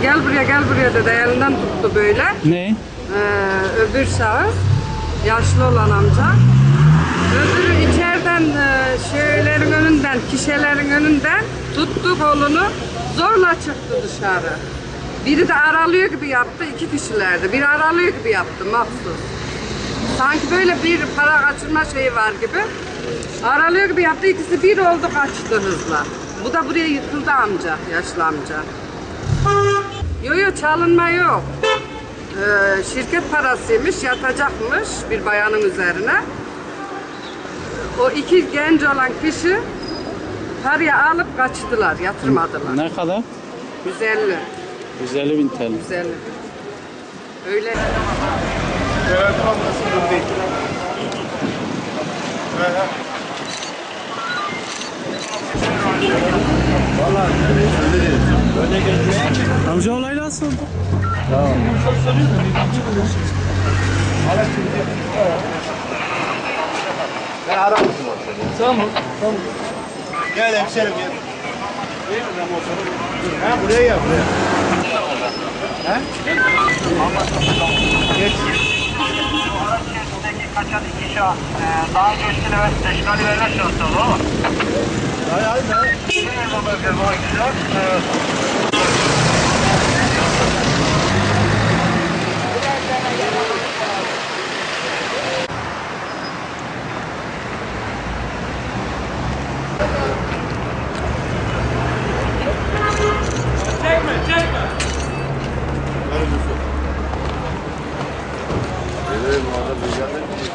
Gel buraya gel buraya dedi, elinden tuttu böyle. Ne? Öbür şahıs, yaşlı olan amca. Öbürü içeriden şeylerin önünden, kişilerin önünden tuttu kolunu, zorla çıktı dışarı. Biri de aralıyor gibi yaptı, iki kişilerdi. Biri aralıyor gibi yaptı mahsus. Sanki böyle bir para kaçırma şeyi var gibi. Aralıyor gibi yaptı, ikisi bir oldu, kaçtı hızla. Bu da buraya yıkıldı amca, yaşlı amca. Yok çalınma yok. Şirket parasıymış, yatacakmış bir bayanın üzerine. O iki genç olan kişi parayı alıp kaçtılar, yatırmadılar. Ne kadar? 150. 150 bin TL. 150. Öyle. Amca olay nasıl oldu? Ben ararım seni. Tamam. Gel hemşerim gel. Ha buraya gel buraya. Ha? Geç. Kaçan iki şahıs daha önce üstüne ve teşkali verilen şahıslar doğru mu? Hadi. Bu bölgede bu kişiler Evet, bu arada rüzgarda bir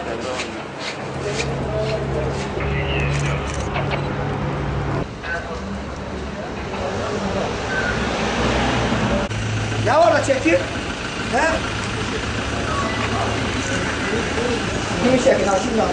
Ne var da çekil? He? Bir çekin ha şimdi al.